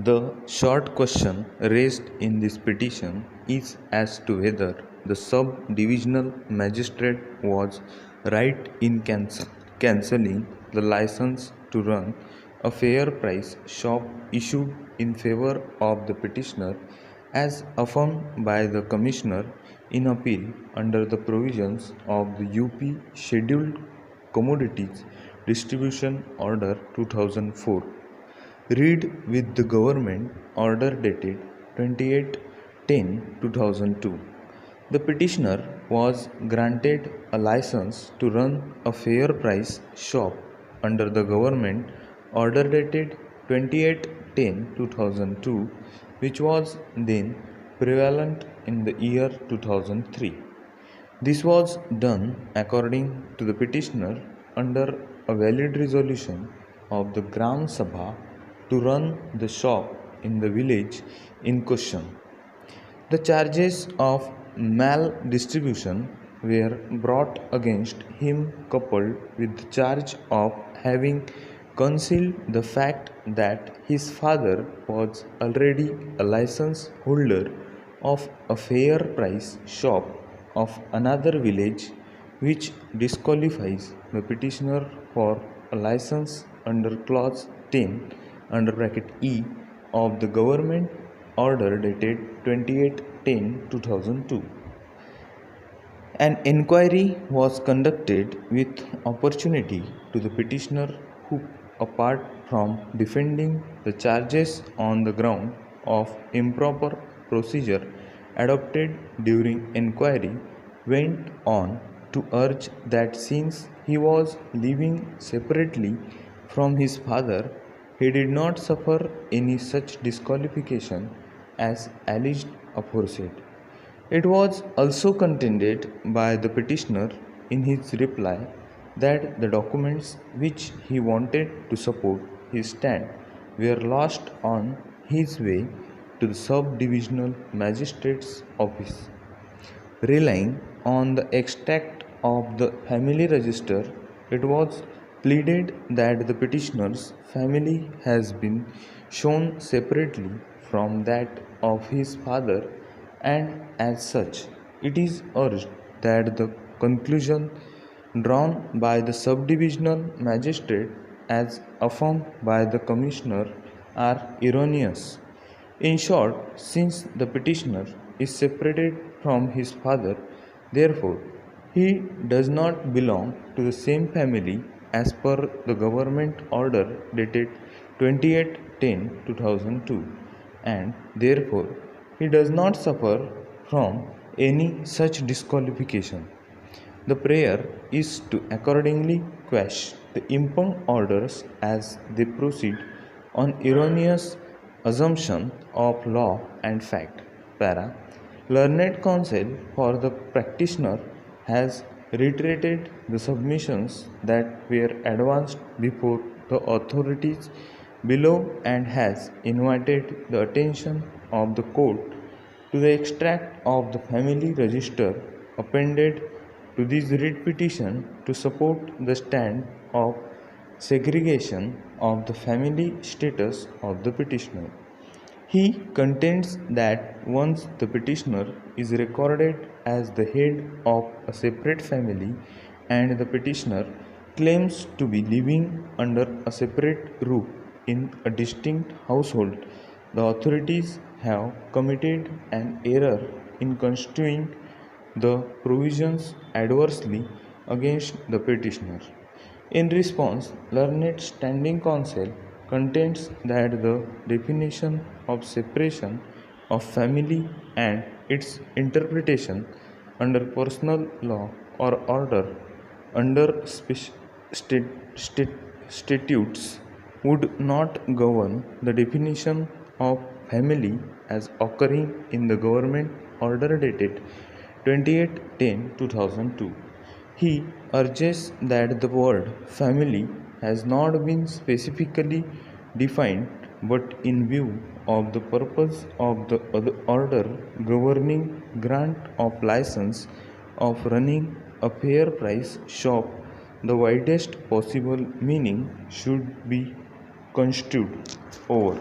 The short question raised in this petition is as to whether the sub-divisional magistrate was right in cancelling the license to run a fair price shop issued in favor of the petitioner as affirmed by the Commissioner in appeal under the provisions of the UP Scheduled Commodities Distribution Order 2004. Read with the government order dated 28/10/2002. The petitioner was granted a license to run a fair price shop under the government order dated 28/10/2002, which was then prevalent in the year 2003. This was done according to the petitioner under a valid resolution of the Gram Sabha to run the shop in the village in question. The charges of maldistribution were brought against him, coupled with the charge of having concealed the fact that his father was already a license holder of a fair price shop of another village, which disqualifies the petitioner for a license under clause 10 under bracket E of the government order dated 28/10/2002. An inquiry was conducted with opportunity to the petitioner who, apart from defending the charges on the ground of improper procedure adopted during inquiry, went on to urge that since he was living separately from his father, he did not suffer any such disqualification as alleged aforesaid. It was also contended by the petitioner in his reply that the documents which he wanted to support his stand were lost on his way to the sub-divisional magistrate's office. Relying on the extract of the family register, it was pleaded that the petitioner's family has been shown separately from that of his father, and as such it is urged that the conclusion drawn by the subdivisional magistrate as affirmed by the commissioner are erroneous. In short, since the petitioner is separated from his father, therefore he does not belong to the same family as per the government order dated 28/10/2002, and therefore he does not suffer from any such disqualification. The prayer is to accordingly quash the impugned orders as they proceed on erroneous assumption of law and fact. Para. Learned counsel for the practitioner has reiterated the submissions that were advanced before the authorities below and has invited the attention of the court to the extract of the family register appended to this writ petition to support the stand of segregation of the family status of the petitioner. He contends that once the petitioner is recorded as the head of a separate family and the petitioner claims to be living under a separate roof in a distinct household, the authorities have committed an error in construing the provisions adversely against the petitioner. In response, learned standing counsel contends that the definition of separation of family and its interpretation under personal law or order under statutes would not govern the definition of family as occurring in the government order dated 28/10/2002. He urges that the word family has not been specifically defined, but in view of the purpose of the order governing grant of license of running a fair price shop, the widest possible meaning should be construed. Over.